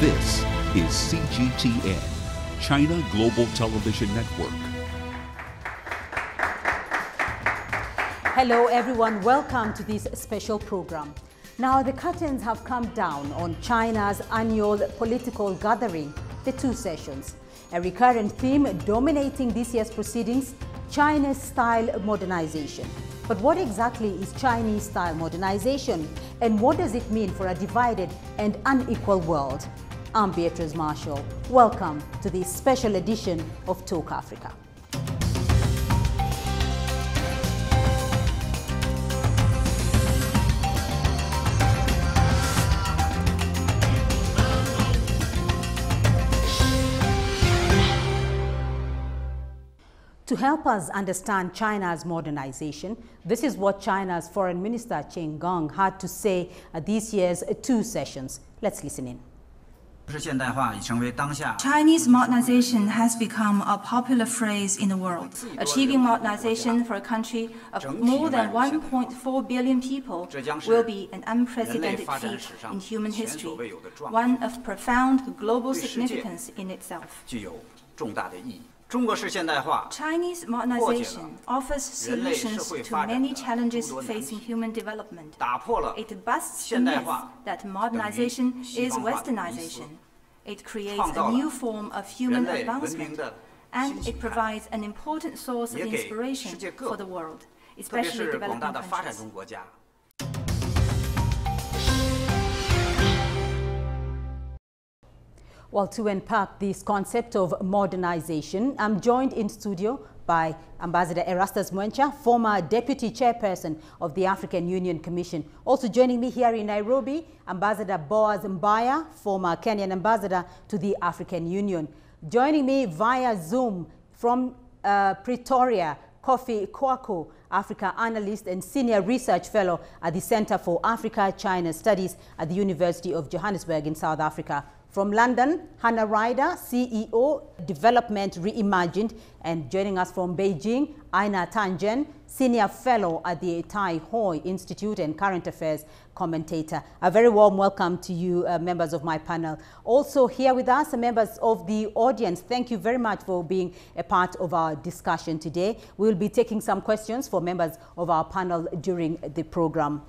This is CGTN, China Global Television Network. Hello everyone, welcome to this special program. Now the curtains have come down on China's annual political gathering, the two sessions. A recurrent theme dominating this year's proceedings, China-style modernization. But what exactly is Chinese-style modernization, and what does it mean for a divided and unequal world? I'm Beatrice Marshall. Welcome to this special edition of Talk Africa. To help us understand China's modernization, this is what China's Foreign Minister Chen Gong had to say at this year's two sessions. Let's listen in. Chinese modernization has become a popular phrase in the world. Achieving modernization for a country of more than 1.4 billion people will be an unprecedented feat in human history, one of profound global significance in itself. Chinese modernization offers solutions to many challenges facing human development. It busts the myth that modernization is westernization. It creates a new form of human advancement, and it provides an important source of inspiration for the world, especially developing countries. Well, to unpack this concept of modernization, I'm joined in studio by Ambassador Erastus Mwencha, former Deputy Chairperson of the African Union Commission. Also joining me here in Nairobi, Ambassador Boaz Mbaya, former Kenyan Ambassador to the African Union. Joining me via Zoom from Pretoria, Kofi Kwaku, Africa Analyst and Senior Research Fellow at the Center for Africa-China Studies at the University of Johannesburg in South Africa. From London, Hannah Ryder, CEO, Development Reimagined, and joining us from Beijing, Aina Tangen, Senior Fellow at the Tai Hoi Institute and Current Affairs Commentator. A very warm welcome to you, members of my panel. Also here with us, members of the audience, thank you very much for being a part of our discussion today. We will be taking some questions for members of our panel during the program.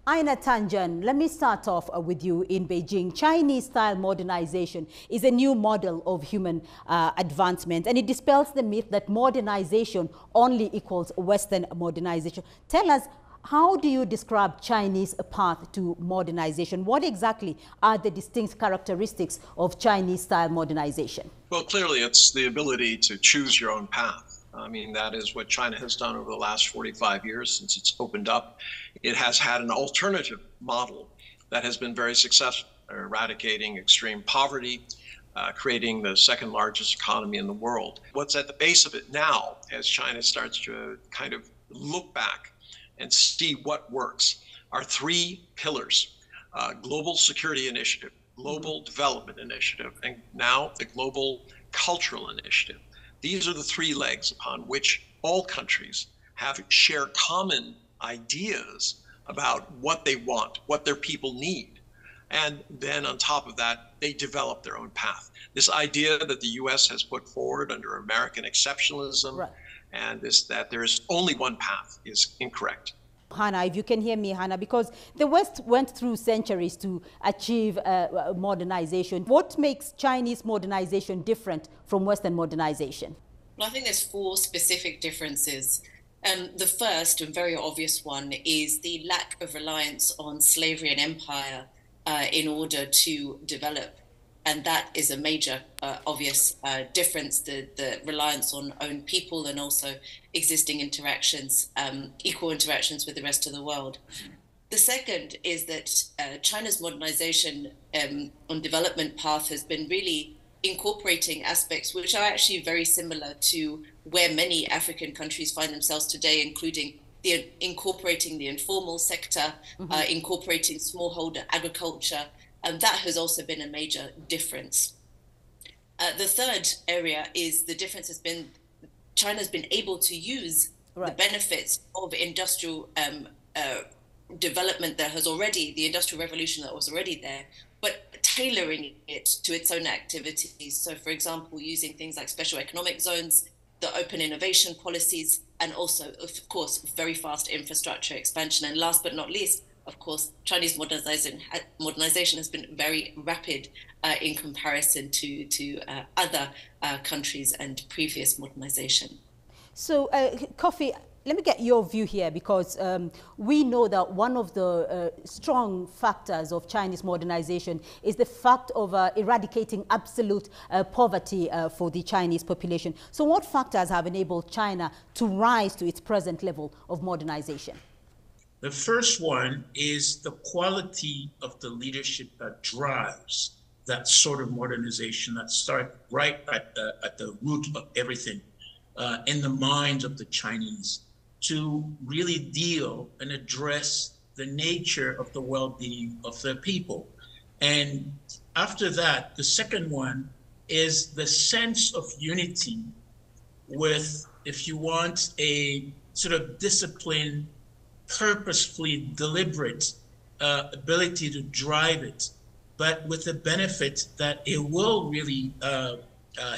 Aina Tangen, let me start off with you in Beijing. Chinese-style modernization is a new model of human advancement, and it dispels the myth that modernization only equals Western modernization. Tell us, how do you describe Chinese path to modernization? What exactly are the distinct characteristics of Chinese-style modernization? Well, clearly it's the ability to choose your own path. I mean, that is what China has done over the last 45 years since it's opened up. It has had an alternative model that has been very successful, eradicating extreme poverty, creating the second largest economy in the world. What's at the base of it now, as China starts to kind of look back and see what works, are three pillars: global security initiative, global development initiative, and now the global cultural initiative. These are the three legs upon which all countries share common ideas about what they want, what their people need. And then on top of that, they develop their own path. This idea that the US has put forward under American exceptionalism, right, and that there is only one path is incorrect. Hannah, if you can hear me, Hannah, because the West went through centuries to achieve modernization. What makes Chinese modernization different from Western modernization? Well, I think there's four specific differences. The first and very obvious one is the lack of reliance on slavery and empire in order to develop. And that is a major obvious difference, the reliance on own people and also existing interactions, equal interactions with the rest of the world. The second is that China's modernization on development path has been really incorporating aspects which are actually very similar to where many African countries find themselves today, including incorporating the informal sector, incorporating smallholder agriculture, and that has also been a major difference. The third area is the difference has been China's been able to use the benefits of industrial development that has already, the industrial revolution that was already there, but tailoring it to its own activities. So, for example, using things like special economic zones, the open innovation policies, and also, of course, very fast infrastructure expansion. And last but not least, of course, Chinese modernization has been very rapid in comparison to other countries and previous modernization. So, Kofi, let me get your view here, because we know that one of the strong factors of Chinese modernization is the fact of eradicating absolute poverty for the Chinese population. So what factors have enabled China to rise to its present level of modernization? The first one is the quality of the leadership that drives that sort of modernization that starts right at the root of everything in the minds of the Chinese, to really deal and address the nature of the well-being of their people. And after that, the second one is the sense of unity with, if you want, a sort of disciplined, purposefully deliberate ability to drive it, but with the benefit that it will really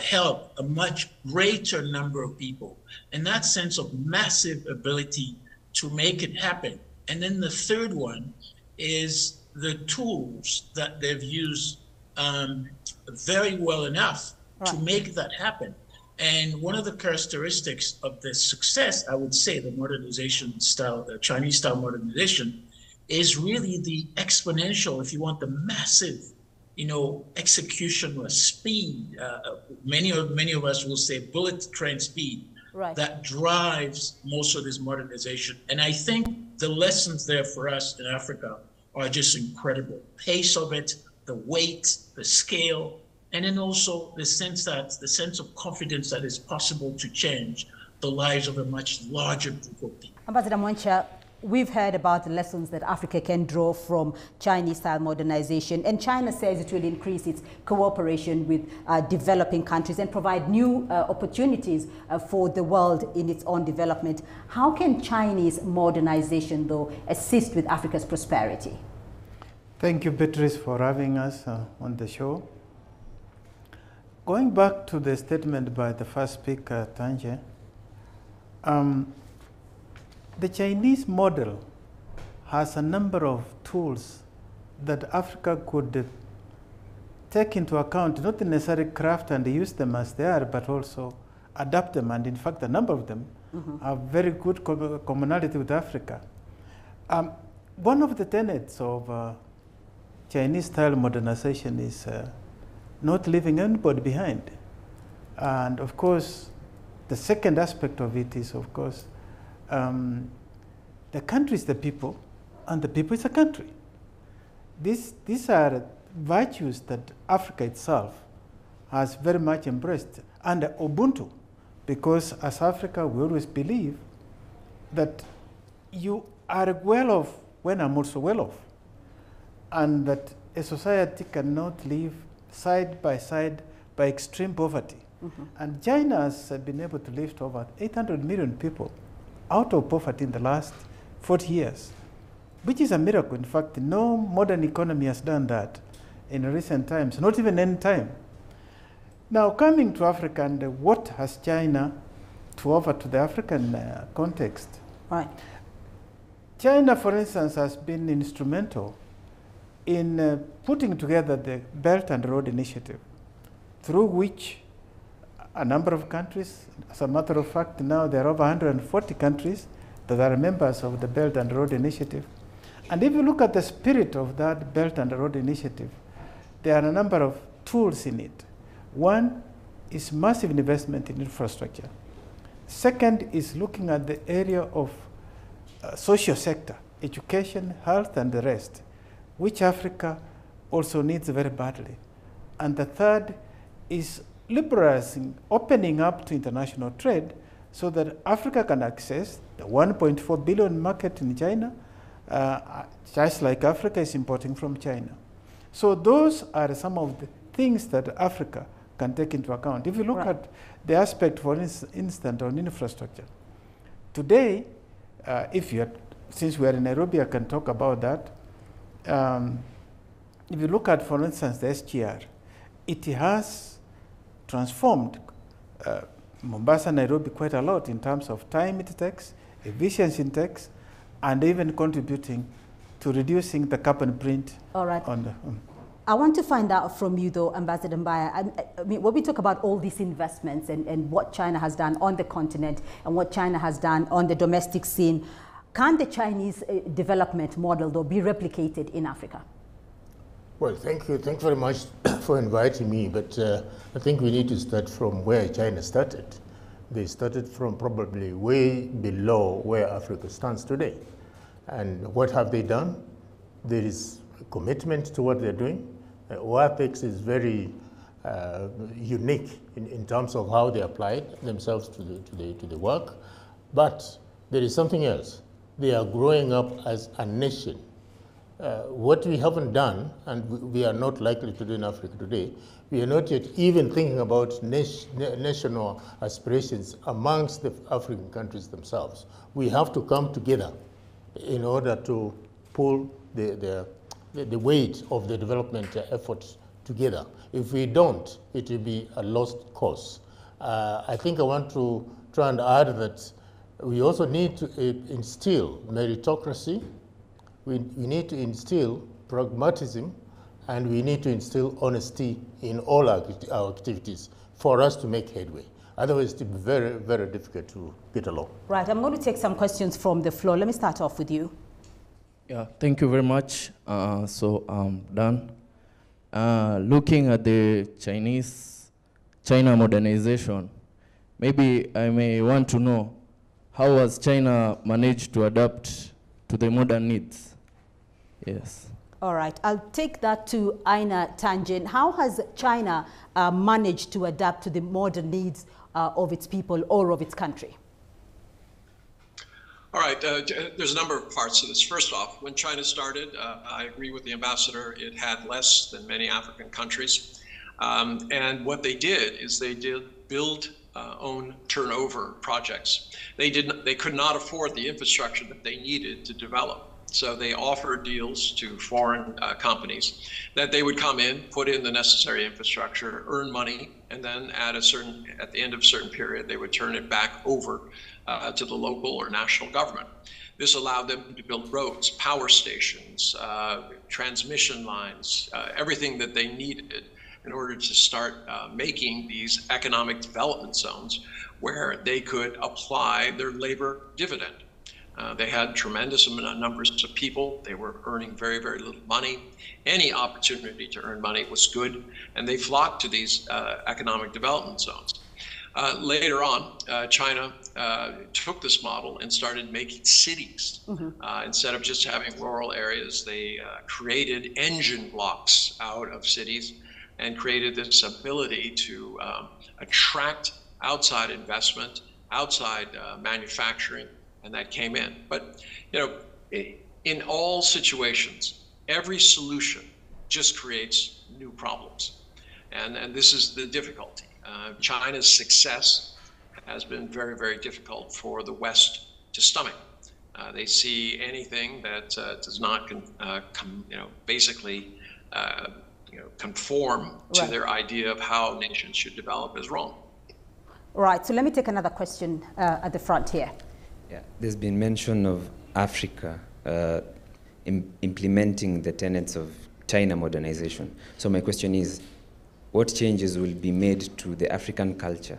help a much greater number of people, and that sense of massive ability to make it happen. And then the third one is the tools that they've used very well enough to make that happen. And one of the characteristics of the success, I would say, the modernization style, the Chinese style modernization, is really the exponential, if you want, the massive, execution or speed. Many of us will say bullet train speed, that drives most of this modernization. And I think the lessons there for us in Africa are just incredible. Pace of it, the weight, the scale, and then also the sense of confidence that it's possible to change the lives of a much larger group of people. Ambassador Mwencha, we've heard about the lessons that Africa can draw from Chinese-style modernization, and China says it will increase its cooperation with developing countries and provide new opportunities for the world in its own development. How can Chinese modernization, though, assist with Africa's prosperity? Thank you, Beatrice, for having us on the show. Going back to the statement by the first speaker, Tanje, the Chinese model has a number of tools that Africa could take into account, not necessarily craft and use them as they are, but also adapt them. And in fact, a number of them have very good commonality with Africa. One of the tenets of Chinese-style modernization is not leaving anybody behind. And of course, the second aspect of it is, of course, the country is the people, and the people is the country. These are virtues that Africa itself has very much embraced, and Ubuntu, because as Africa, we always believe that you are well off when I'm also well off, and that a society cannot live side by side by extreme poverty. And China has been able to lift over 800 million people out of poverty in the last 40 years, which is a miracle. In fact, no modern economy has done that in recent times, not even any time. Now, coming to Africa, and what has China to offer to the African context? China, for instance, has been instrumental in putting together the Belt and Road Initiative, through which a number of countries, as a matter of fact, now there are over 140 countries that are members of the Belt and Road Initiative. And if you look at the spirit of that Belt and Road Initiative, there are a number of tools in it. One is massive investment in infrastructure. Second is looking at the area of social sector, education, health, and the rest, which Africa also needs very badly. And the third is liberalizing, opening up to international trade so that Africa can access the 1.4 billion market in China, just like Africa is importing from China. So those are some of the things that Africa can take into account. If you look at the aspect, for instance, on infrastructure, today, since we are in Nairobi, I can talk about that. if you look at, for instance, the SGR, it has transformed Mombasa, Nairobi quite a lot in terms of time it takes, efficiency it takes, and even contributing to reducing the carbon print. All right. On the, I want to find out from you, though, Ambassador Mbaya. I mean, when we talk about all these investments and what China has done on the continent and what China has done on the domestic scene, can the Chinese development model, though, be replicated in Africa? Well, thank you. Thank you very much for inviting me. But I think we need to start from where China started. They started from probably way below where Africa stands today. And what have they done? There is a commitment to what they're doing. OAPEX is very unique in terms of how they applied themselves to the work. But there is something else. They are growing up as a nation. What we haven't done, and we are not likely to do in Africa today, we are not yet even thinking about national aspirations amongst the African countries themselves. We have to come together in order to pull the weight of the development efforts together. If we don't, it will be a lost cause. I think I want to try and add that we also need to instill meritocracy. We need to instill pragmatism, and we need to instill honesty in all our activities for us to make headway. Otherwise, it will be very, very difficult to get along. Right, I'm going to take some questions from the floor. Let me start off with you. Yeah, thank you very much. So I'm done. Looking at the China modernization, maybe I may want to know, how has China managed to adapt to the modern needs? Yes. All right, I'll take that to Aina Tangent. How has China managed to adapt to the modern needs of its people or of its country? All right, there's a number of parts to this. First off, when China started, I agree with the ambassador, it had less than many African countries. And what they did is they did build own turnover projects. They could not afford the infrastructure that they needed to develop. So they offered deals to foreign companies that they would come in, put in the necessary infrastructure, earn money, and then at the end of a certain period, they would turn it back over to the local or national government. This allowed them to build roads, power stations, transmission lines, everything that they needed in order to start making these economic development zones where they could apply their labor dividend. They had tremendous numbers of people. They were earning very, very little money. Any opportunity to earn money was good, and they flocked to these economic development zones. Later on, China took this model and started making cities. Instead of just having rural areas, they created engine blocks out of cities and created this ability to attract outside investment, outside manufacturing, and that came in. But in all situations, every solution just creates new problems. And this is the difficulty. China's success has been very, very difficult for the West to stomach. They see anything that does not conform to their idea of how nations should develop as wrong. Right, so let me take another question at the front here. Yeah, there's been mention of Africa implementing the tenets of China modernization. So my question is, what changes will be made to the African culture?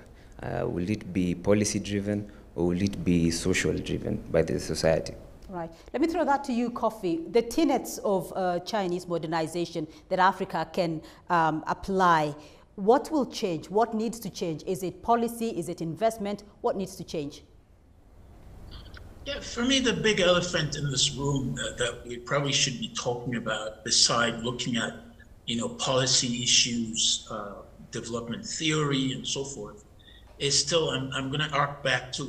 Will it be policy-driven or will it be social-driven by the society? Right. Let me throw that to you, Kofi. The tenets of Chinese modernization that Africa can apply, what will change? What needs to change? Is it policy? Is it investment? What needs to change? Yeah, for me, the big elephant in this room that we probably should be talking about, beside looking at, policy issues, development theory, and so forth, is still, I'm going to arc back to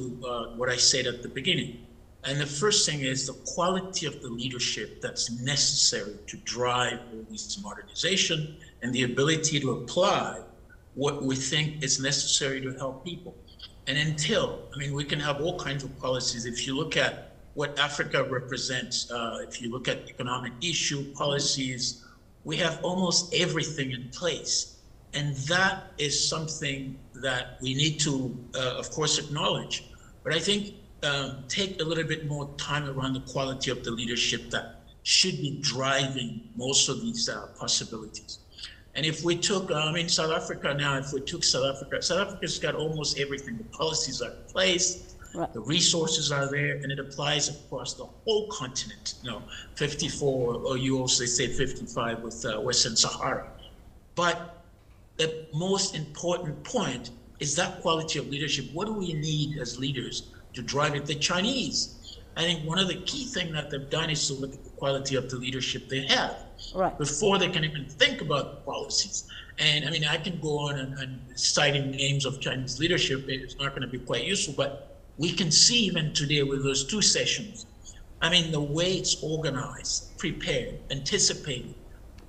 what I said at the beginning. And the first thing is the quality of the leadership that's necessary to drive all this modernization and the ability to apply what we think is necessary to help people. And we can have all kinds of policies. If you look at what Africa represents, if you look at economic issue policies, we have almost everything in place. And that is something that we need to, of course, acknowledge. But I think take a little bit more time around the quality of the leadership that should be driving most of these possibilities. And if we took, South Africa now, if we took South Africa's got almost everything. The policies are in place, right. The resources are there, and it applies across the whole continent. 54, or you also say 55 with Western Sahara. But the most important point is that quality of leadership. What do we need as leaders to drive it? The Chinese, I think one of the key things that they've done is to look at the quality of the leadership they have, right, before they can even think about the policies. And I can go on and citing names of Chinese leadership. It's not going to be quite useful, but we can see even today with those 2 sessions, the way it's organized, prepared, anticipated,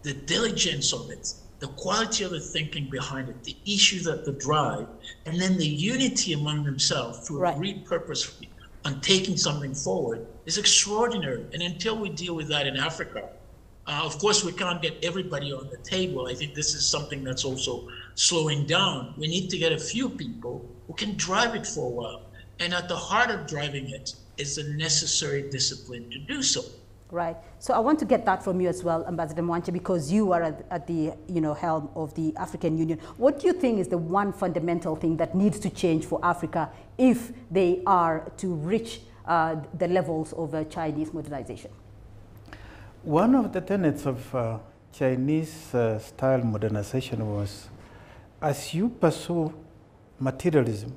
the diligence of it, the quality of the thinking behind it, the issues that they drive, and then the unity among themselves to agree purposefully on taking something forward is extraordinary. And until we deal with that in Africa, of course, we can't get everybody on the table. I think this is something that's also slowing down. We need to get a few people who can drive it for a while. And at the heart of driving it is the necessary discipline to do so. Right. So I want to get that from you as well, Ambassador Mwancha, because you are at the helm of the African Union. What do you think is the one fundamental thing that needs to change for Africa if they are to reach the levels of Chinese modernization? One of the tenets of Chinese style modernization was, as you pursue materialism,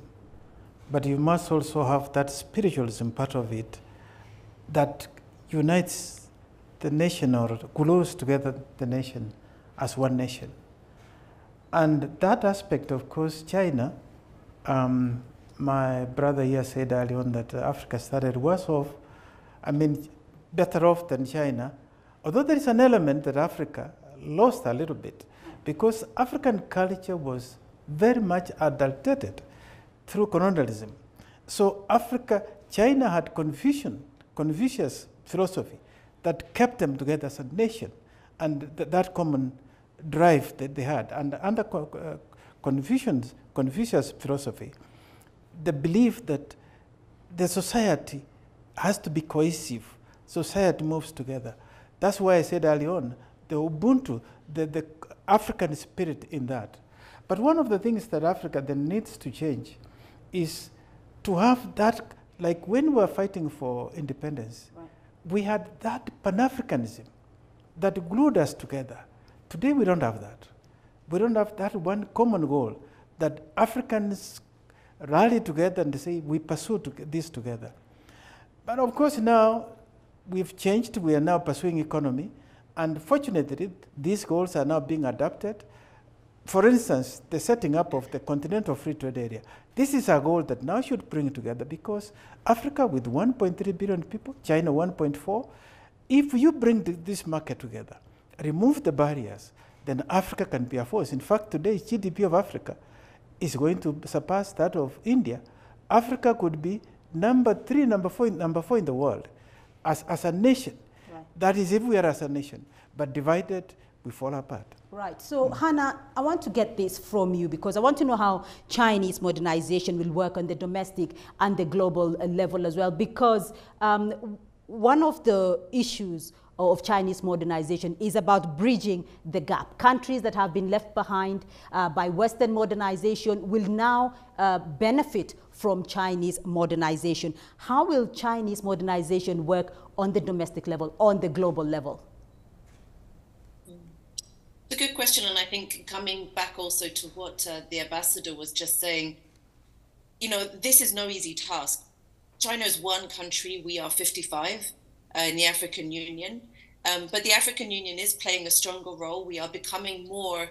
but you must also have that spiritualism part of it that unites the nation or glues together the nation as one nation. And that aspect, of course, China, my brother here said earlier on that Africa started worse off, better off than China, although there is an element that Africa lost a little bit because African culture was very much adulterated through colonialism. So China had Confucius philosophy that kept them together as a nation, and that common drive that they had. And under Confucius philosophy, the belief that the society has to be cohesive, society moves together. That's why I said early on, the Ubuntu, the African spirit in that. But one of the things that Africa then needs to change is to have that, like when we were fighting for independence, right, we had that Pan-Africanism that glued us together. Today we don't have that. We don't have that one common goal that Africans rally together and say, we pursue this together. But of course now we've changed, we are now pursuing economy, and fortunately these goals are now being adapted. For instance, the setting up of the Continental Free Trade Area. This is a goal that now should bring together because Africa with 1.3 billion people, China 1.4, if you bring this market together, remove the barriers, then Africa can be a force. In fact, today's GDP of Africa is going to surpass that of India. Africa could be number 3, number 4 in the world as a nation. Right. That is if we are as a nation, but divided, we fall apart. Right. So, Hannah, I want to get this from you because I want to know how Chinese modernization will work on the domestic and the global level as well, because one of the issues of Chinese modernization is about bridging the gap. Countries that have been left behind by Western modernization will now benefit from Chinese modernization. How will Chinese modernization work on the domestic level, on the global level? It's a good question, and I think coming back also to what the ambassador was just saying, this is no easy task. China is one country, we are 55 in the African Union, but the African Union is playing a stronger role. We are becoming more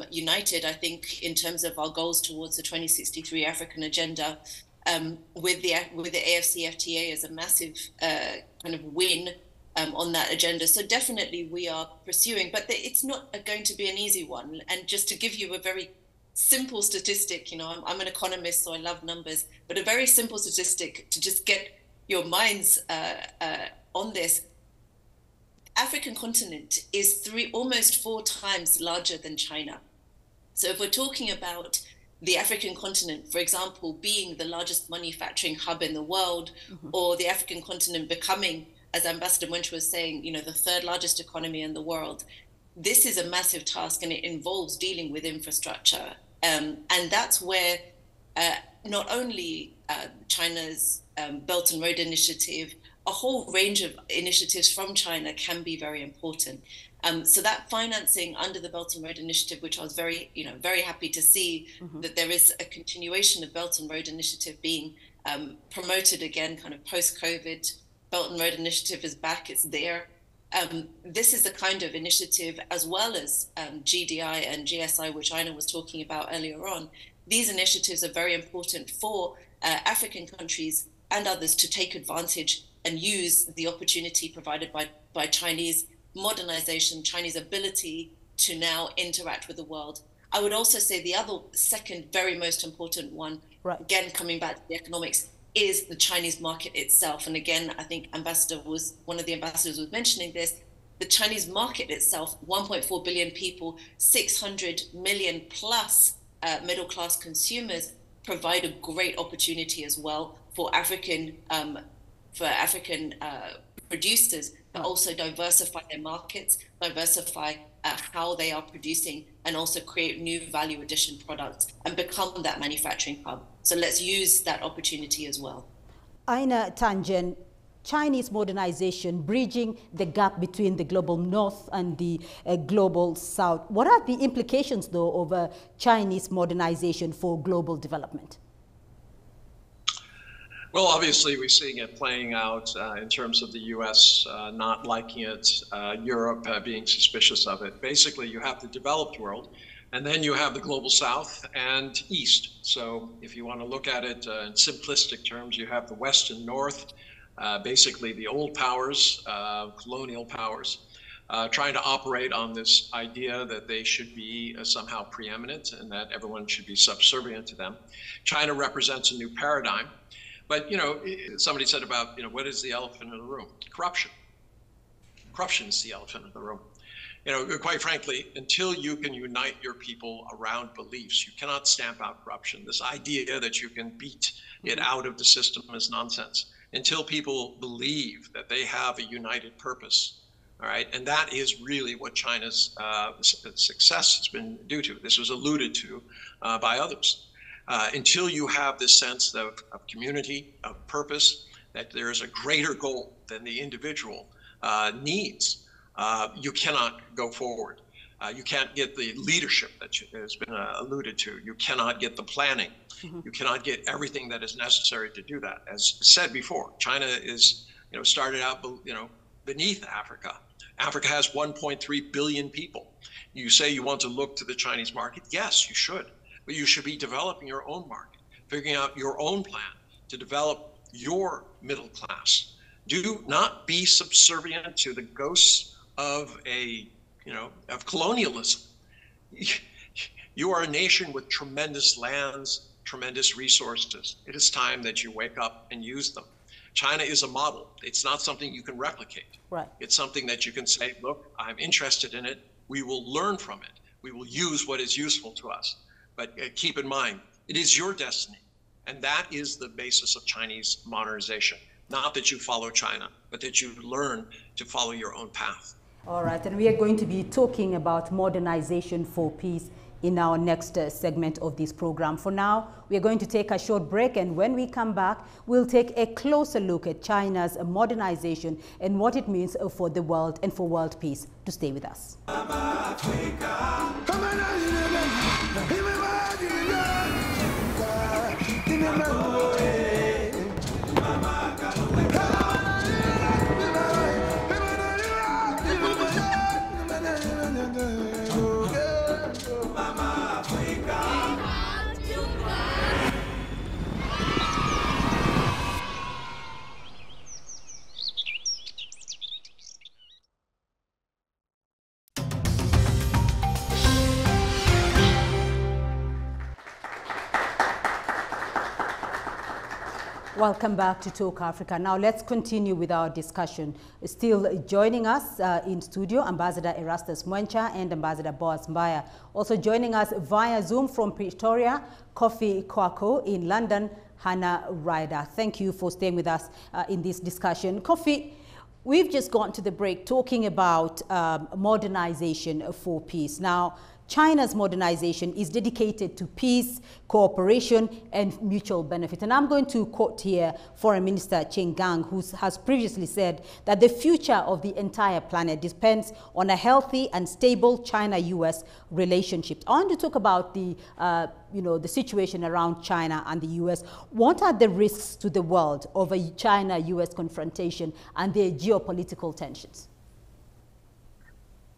united, I think, in terms of our goals towards the 2063 African Agenda, with the AFCFTA as a massive kind of win on that agenda. So definitely we are pursuing, but it's not going to be an easy one. And just to give you a very simple statistic, I'm an economist, so I love numbers, but a very simple statistic to just get your minds on this. African continent is almost 4 times larger than China. So if we're talking about the African continent, for example, being the largest manufacturing hub in the world, or the African continent becoming, as Ambassador Mwencha was saying, the 3rd largest economy in the world, this is a massive task, and it involves dealing with infrastructure. And that's where not only China's Belt and Road Initiative, a whole range of initiatives from China can be very important. So that financing under the Belt and Road Initiative, which I was very happy to see that there is a continuation of Belt and Road Initiative being promoted again, kind of post-COVID. Belt and Road Initiative is back, it's there. This is the kind of initiative, as well as GDI and GSI, which Aina was talking about earlier on. These initiatives are very important for African countries and others to take advantage and use the opportunity provided by Chinese modernization, Chinese ability to now interact with the world. I would also say the second very most important one, again, coming back to the economics, is the Chinese market itself. And again, I think one of the ambassadors was mentioning this, the Chinese market itself, 1.4 billion people, 600 million plus middle-class consumers, provide a great opportunity as well for African producers, but also diversify their markets, diversify how they are producing, and also create new value addition products and become that manufacturing hub. So let's use that opportunity as well. Aina Tangen, Chinese modernization, bridging the gap between the global north and the global south. What are the implications, though, of Chinese modernization for global development? Well, obviously, we're seeing it playing out in terms of the U.S. Not liking it, Europe being suspicious of it. Basically, you have the developed world, and then you have the global south and east. So if you want to look at it in simplistic terms, you have the west and north, basically the old powers, colonial powers, trying to operate on this idea that they should be somehow preeminent and that everyone should be subservient to them. China represents a new paradigm. But, somebody said about, what is the elephant in the room? Corruption. Corruption is the elephant in the room. Quite frankly, until you can unite your people around beliefs, you cannot stamp out corruption. This idea that you can beat it out of the system is nonsense. Until people believe that they have a united purpose, all right? And that is really what China's success has been due to. This was alluded to by others. Until you have this sense of community, of purpose, that there is a greater goal than the individual needs, you cannot go forward. You can't get the leadership that has been alluded to. You cannot get the planning. You cannot get everything that is necessary to do that. As said before, China is, started out, beneath Africa. Africa has 1.3 billion people. You say you want to look to the Chinese market? Yes, you should. But you should be developing your own market, figuring out your own plan to develop your middle class. Do not be subservient to the ghosts of of colonialism. You are a nation with tremendous lands, tremendous resources. It is time that you wake up and use them. China is a model. It's not something you can replicate. Right. It's something that you can say, look, I'm interested in it. We will learn from it. We will use what is useful to us. But keep in mind, it is your destiny. And that is the basis of Chinese modernization. Not that you follow China, but that you learn to follow your own path. All right, and we are going to be talking about modernization for peace in our next segment of this program. For now, we are going to take a short break, and when we come back, we'll take a closer look at China's modernization and what it means for the world and for world peace. To stay with us. Welcome back to Talk Africa. Now let's continue with our discussion. Still joining us in studio, Ambassador Erastus Mwencha and Ambassador Boaz Mbaya. Also joining us via Zoom from Pretoria, Kofi Kwako in London, Hannah Ryder. Thank you for staying with us in this discussion. Kofi, we've just gone to the break talking about modernization for peace. Now, China's modernization is dedicated to peace, cooperation, and mutual benefit. And I'm going to quote here Foreign Minister Chen Gang, who has previously said that the future of the entire planet depends on a healthy and stable China-US relationship. I want to talk about the, the situation around China and the US. What are the risks to the world of a China-US confrontation and their geopolitical tensions?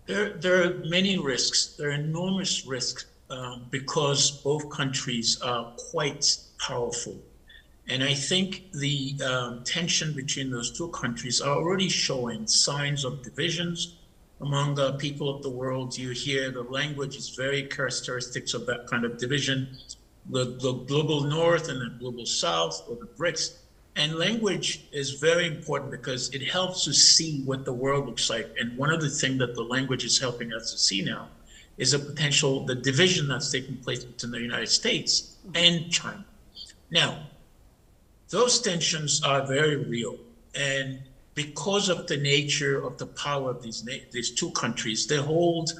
There are many risks. There are enormous risks because both countries are quite powerful. And I think the tension between those two countries are already showing signs of divisions among the people of the world. You hear the language is very characteristics of that kind of division. The global north and the global south, or the BRICS. And language is very important because it helps to see what the world looks like. And one of the things that the language is helping us to see now is the division that's taking place between the United States and China. Now, those tensions are very real. And because of the nature of the power of these two countries, they hold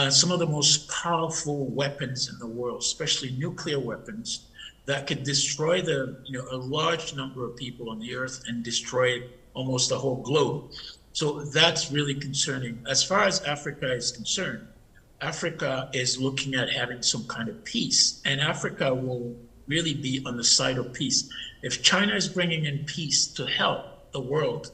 some of the most powerful weapons in the world, especially nuclear weapons, that could destroy a large number of people on the earth and destroy almost the whole globe. So that's really concerning. As far as Africa is concerned, Africa is looking at having some kind of peace, and Africa will really be on the side of peace. If China is bringing in peace to help the world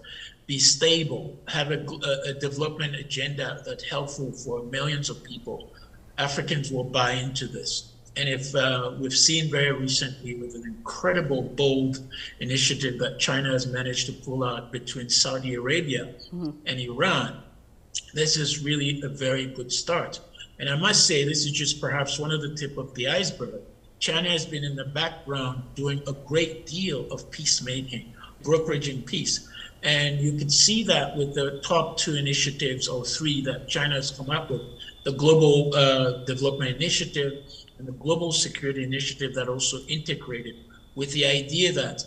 be stable, have a development agenda that's helpful for millions of people, Africans will buy into this. And if we've seen very recently with an incredible bold initiative that China has managed to pull out between Saudi Arabia and Iran, this is really a very good start. And I must say, this is just perhaps one of the tip of the iceberg. China has been in the background doing a great deal of peacemaking, brokeraging peace. And you can see that with the top two initiatives or three that China has come up with, the Global Development Initiative and the Global Security Initiative that also integrated with the idea that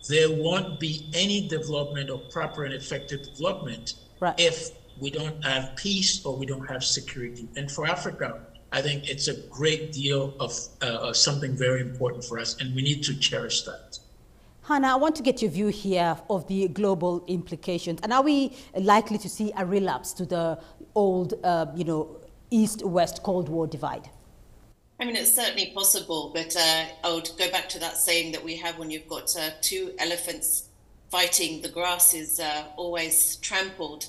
there won't be any development or proper and effective development if we don't have peace or we don't have security. And for Africa, I think it's a great deal of something very important for us, and we need to cherish that. Hannah, I want to get your view here of the global implications. And are we likely to see a relapse to the old, East-West Cold War divide? I mean, it's certainly possible, but I would go back to that saying that we have when you've got two elephants fighting, the grass is always trampled.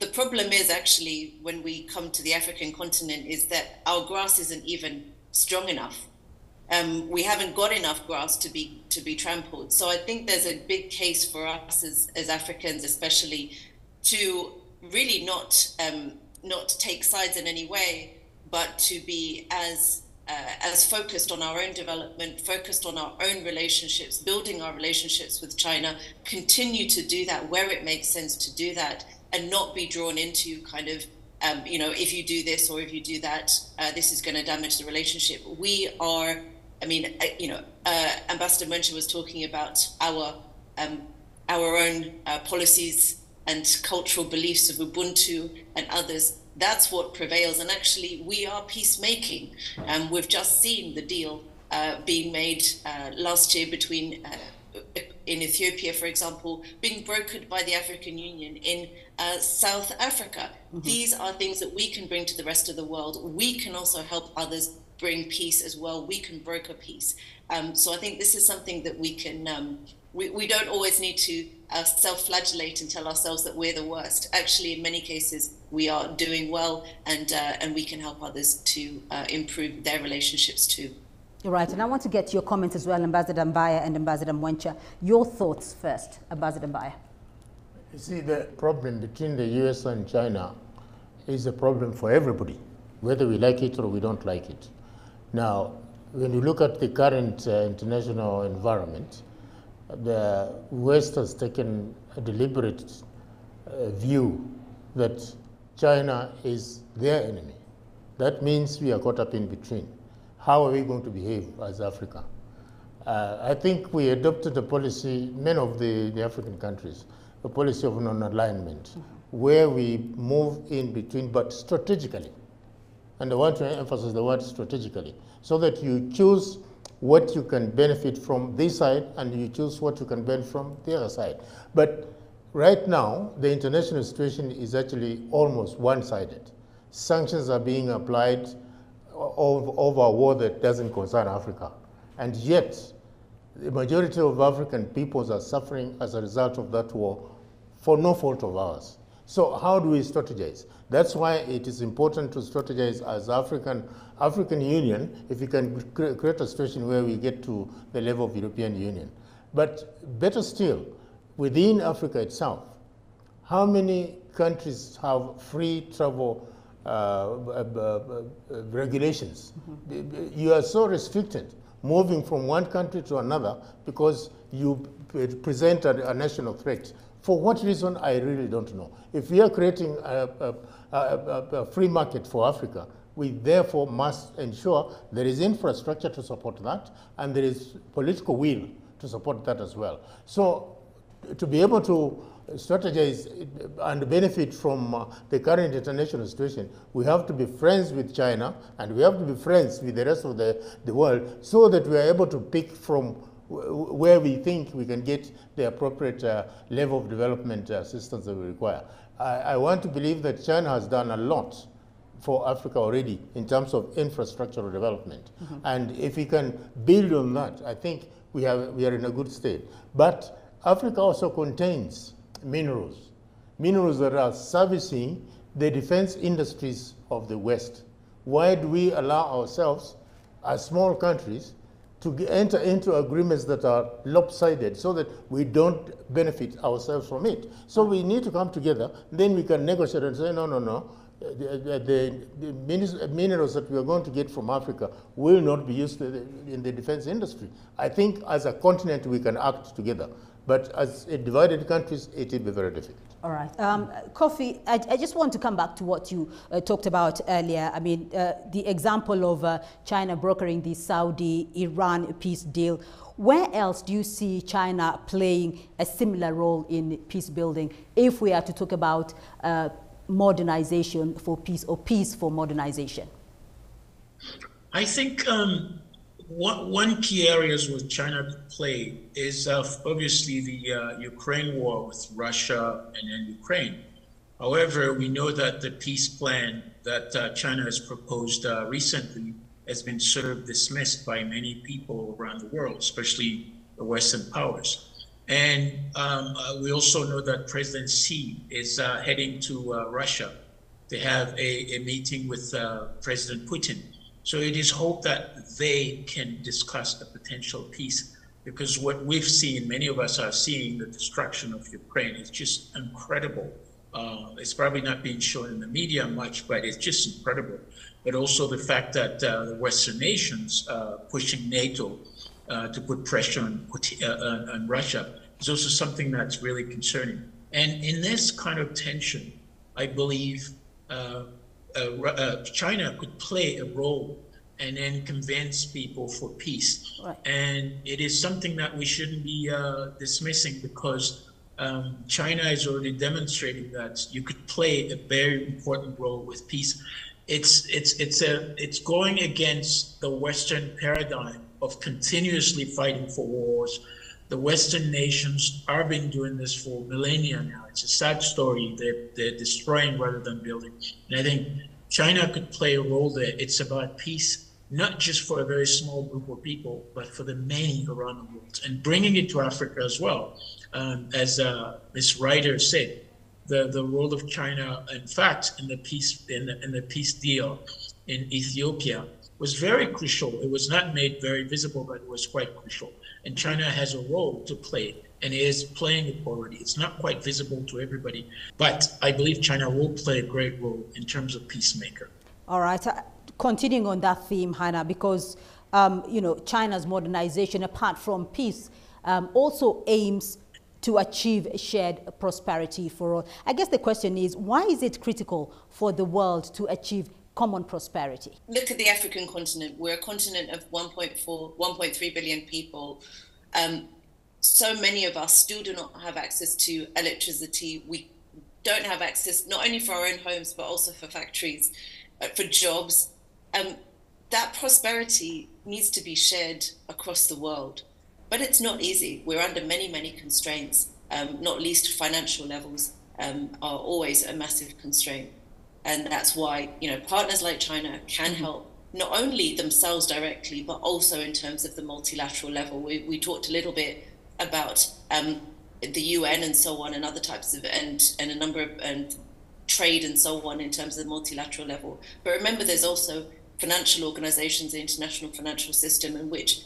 The problem is actually when we come to the African continent is that our grass isn't even strong enough. We haven't got enough grass to be trampled. So I think there's a big case for us as Africans, especially, to really not take sides in any way, but to be as focused on our own development, focused on our own relationships, building our relationships with China, continue to do that where it makes sense to do that, and not be drawn into kind of, if you do this or if you do that, this is going to damage the relationship. We are, Ambassador Mwencha was talking about our own policies and cultural beliefs of Ubuntu and others. That's what prevails. And actually, we are peacemaking. We've just seen the deal being made last year between, in Ethiopia, for example, being brokered by the African Union in South Africa. These are things that we can bring to the rest of the world. We can also help others bring peace as well. We can broker peace. So I think this is something that we can, we don't always need to self-flagellate and tell ourselves that we're the worst. Actually, in many cases, we are doing well, and we can help others to improve their relationships too. Right, and I want to get your comments as well, Ambassador Mbaya and Ambassador Mwencha. Your thoughts first, Ambassador Mbaya. You see, the problem between the US and China is a problem for everybody, whether we like it or we don't like it. Now, when you look at the current international environment, the West has taken a deliberate view that China is their enemy. That means we are caught up in between. How are we going to behave as Africa? I think we adopted a policy, many of the African countries, a policy of non-alignment, where we move in between, but strategically. And I want to emphasize the word strategically, so that you choose what you can benefit from this side and you choose what you can benefit from the other side. But right now, the international situation is actually almost one-sided. Sanctions are being applied over a war that doesn't concern Africa. And yet, the majority of African peoples are suffering as a result of that war for no fault of ours. So how do we strategize? That's why it is important to strategize as African Union, if we can create a situation where we get to the level of European Union. But better still, within Africa itself, how many countries have free travel regulations? You are so restricted moving from one country to another because you present a national threat. For what reason, I really don't know. If we are creating a free market for Africa, we therefore must ensure there is infrastructure to support that, and there is political will to support that as well. So to be able to strategize and benefit from the current international situation, we have to be friends with China, and we have to be friends with the rest of the world, so that we are able to pick from where we think we can get the appropriate level of development assistance that we require. I want to believe that China has done a lot for Africa already in terms of infrastructural development. And if we can build on that, I think we are in a good state. But Africa also contains minerals that are servicing the defense industries of the West. Why do we allow ourselves, as small countries, to enter into agreements that are lopsided so that we don't benefit ourselves from it? So we need to come together, then we can negotiate and say, no. The minerals that we are going to get from Africa will not be used in the defense industry. I think as a continent we can act together, but as a divided countries, it will be very difficult. All right. Kofi, I just want to come back to what you talked about earlier. I mean, the example of China brokering the Saudi-Iran peace deal. Where else do you see China playing a similar role in peace building if we are to talk about modernization for peace or peace for modernization? I think one key areas where China could play is obviously the Ukraine war with Russia and then Ukraine. However, we know that the peace plan that China has proposed recently has been sort of dismissed by many people around the world, especially the Western powers. And we also know that President Xi is heading to Russia to have a meeting with President Putin. So it is hoped that they can discuss a potential peace, because what we've seen, many of us are seeing, the destruction of Ukraine is just incredible. It's probably not being shown in the media much, but it's just incredible. But also the fact that the Western nations pushing NATO to put pressure on Russia is also something that's really concerning. And in this kind of tension, I believe China could play a role and then convince people for peace. Right. And it is something that we shouldn't be dismissing, because China has already demonstrated that you could play a very important role with peace. It's going against the Western paradigm of continuously fighting for wars. The Western nations have been doing this for millennia now. It's a sad story. They're destroying rather than building. And I think China could play a role there. It's about peace, not just for a very small group of people, but for the many around the world, and bringing it to Africa as well. As Ms. Ryder said, the role of China, in fact, in the peace deal in Ethiopia was very crucial. It was not made very visible, but it was quite crucial. And China has a role to play, and is playing it already. It's not quite visible to everybody, but I believe China will play a great role in terms of peacemaker. All right. Continuing on that theme, Hannah, because China's modernization, apart from peace, also aims to achieve shared prosperity for all. I guess the question is, why is it critical for the world to achieve common prosperity? Look at the African continent. We're a continent of 1.3 billion people. So many of us still do not have access to electricity. We don't have access not only for our own homes, but also for factories, for jobs. That prosperity needs to be shared across the world. But it's not easy. We're under many, many constraints, not least financial levels are always a massive constraint. And that's why, partners like China can help not only themselves directly, but also in terms of the multilateral level. We talked a little bit about the UN and so on, and other types of, and a number of trade and so on in terms of the multilateral level. But remember, there's also financial organizations, the international financial system, in which,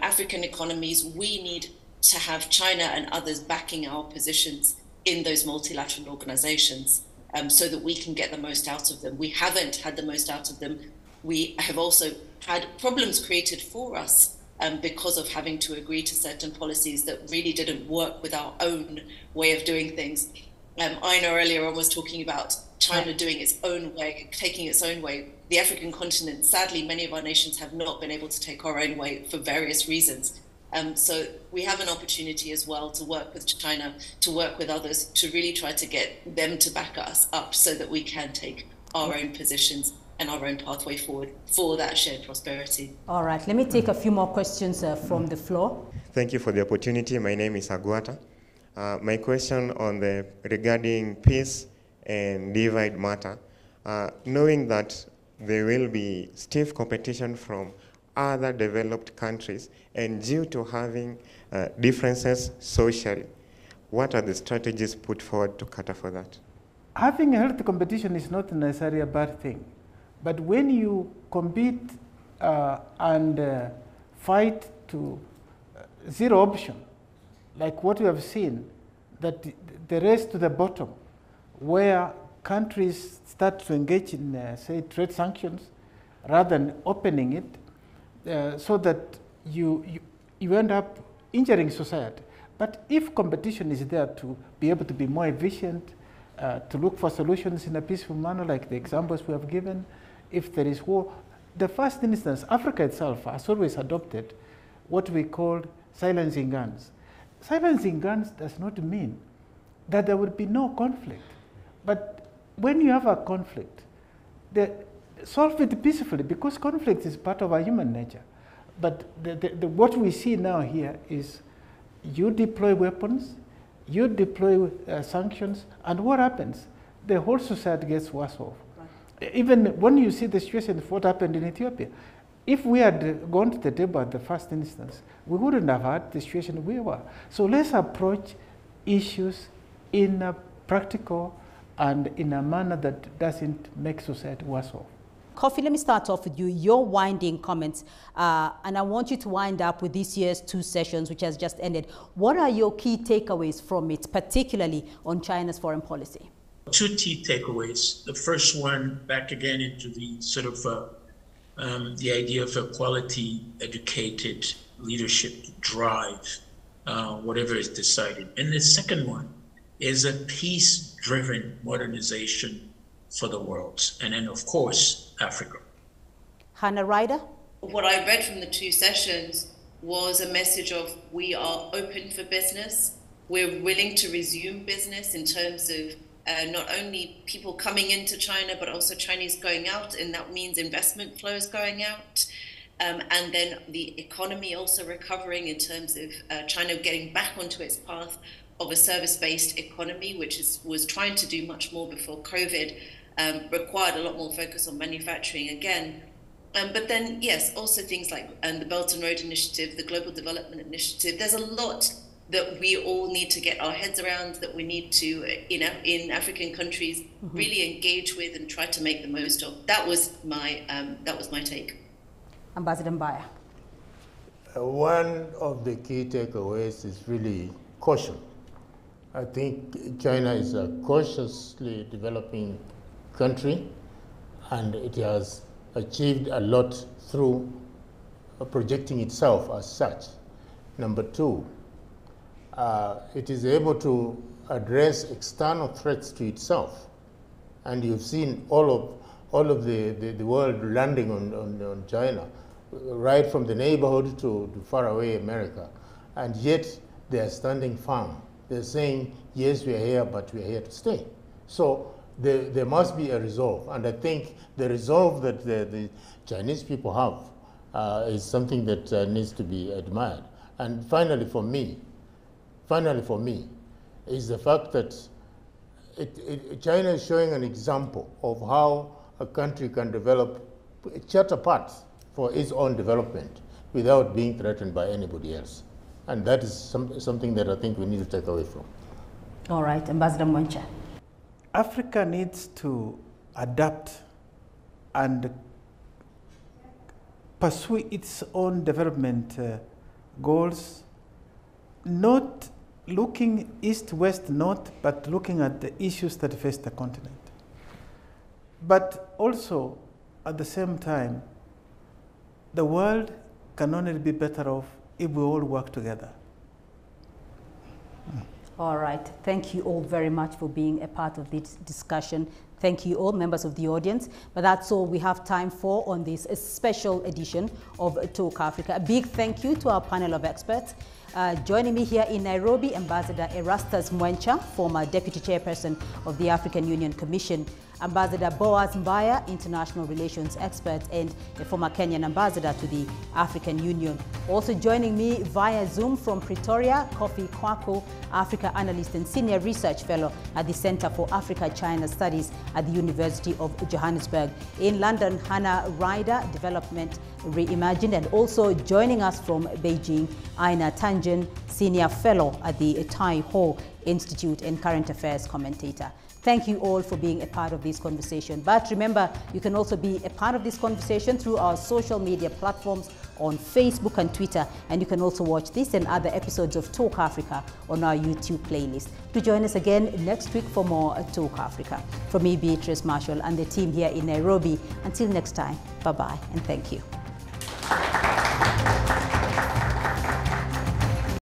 African economies, we need to have China and others backing our positions in those multilateral organizations so that we can get the most out of them. We haven't had the most out of them. We have also had problems created for us because of having to agree to certain policies that really didn't work with our own way of doing things. Aina earlier on was talking about China doing its own way, taking its own way. The African continent, sadly, many of our nations have not been able to take our own way for various reasons. So we have an opportunity as well to work with China, to work with others, to really try to get them to back us up so that we can take our own positions and our own pathway forward for that shared prosperity. All right, let me take a few more questions from the floor. Thank you for the opportunity. My name is Aguata. My question regarding peace and divide matter, knowing that there will be stiff competition from other developed countries, and due to having differences socially, what are the strategies put forward to cater for that? Having healthy competition is not necessarily a bad thing, but when you compete and fight to zero option, like what we have seen, that the race to the bottom, where countries start to engage in, say, trade sanctions rather than opening it, so that you end up injuring society. But if competition is there to be able to be more efficient, to look for solutions in a peaceful manner, like the examples we have given, if there is war, the first instance, Africa itself has always adopted what we call silencing guns. Silencing guns does not mean that there will be no conflict. But when you have a conflict, solve it peacefully, because conflict is part of our human nature. But what we see now here is you deploy weapons, you deploy sanctions, and what happens? The whole society gets worse off. Right. Even when you see the situation of what happened in Ethiopia, if we had gone to the table at the first instance, we wouldn't have had the situation we were. So let's approach issues in a practical and in a manner that doesn't make society worse off. Kofi, let me start off with you, your winding comments, and I want you to wind up with this year's 2 sessions, which has just ended. What are your key takeaways from it, particularly on China's foreign policy? 2 key takeaways. The first one, back again into the sort of the idea of a quality, educated leadership to drive whatever is decided. And the second one is a peace-driven modernization for the world. And then, of course, Africa. Hannah Ryder? What I read from the 2 sessions was a message of we are open for business. We're willing to resume business in terms of not only people coming into China, but also Chinese going out, and that means investment flows going out. And then the economy also recovering in terms of China getting back onto its path of a service-based economy, which was trying to do much more before COVID, required a lot more focus on manufacturing again. But then, yes, also things like the Belt and Road Initiative, the Global Development Initiative. There's a lot that we all need to get our heads around, that we need to, in African countries, really engage with and try to make the most of. That was my take. Ambassador Mbaya. One of the key takeaways is really caution. I think China is a cautiously developing country, and it has achieved a lot through projecting itself as such. Number two, it is able to address external threats to itself. And you've seen all of the world landing on China, right from the neighborhood to faraway America. And yet they are standing firm. They're saying, yes, we are here, but we are here to stay. So there must be a resolve. And I think the resolve that the Chinese people have is something that needs to be admired. And finally for me, is the fact that China is showing an example of how a country can develop, chart a path for its own development without being threatened by anybody else. And that is something that I think we need to take away from. All right, Ambassador Mwencha. Africa needs to adapt and pursue its own development goals, not looking east, west, north, but looking at the issues that face the continent. But also, at the same time, the world can only be better off if we all work together. All right. Thank you all very much for being a part of this discussion. Thank you all, members of the audience. But that's all we have time for on this special edition of Talk Africa. A big thank you to our panel of experts. Joining me here in Nairobi, Ambassador Erastus Mwencha, former Deputy Chairperson of the African Union Commission, Ambassador Boaz Mbaya, International Relations Expert and a former Kenyan Ambassador to the African Union. Also joining me via Zoom from Pretoria, Kofi Kwako, Africa Analyst and Senior Research Fellow at the Center for Africa-China Studies at the University of Johannesburg. In London, Hannah Ryder, Development Reimagined, and also joining us from Beijing, Aina Tanjan, Senior Fellow at the Tai Ho Institute and Current Affairs Commentator. Thank you all for being a part of this conversation. But remember, you can also be a part of this conversation through our social media platforms on Facebook and Twitter. And you can also watch this and other episodes of Talk Africa on our YouTube playlist. To join us again next week for more Talk Africa. From me, Beatrice Marshall, and the team here in Nairobi. Until next time, bye-bye and thank you.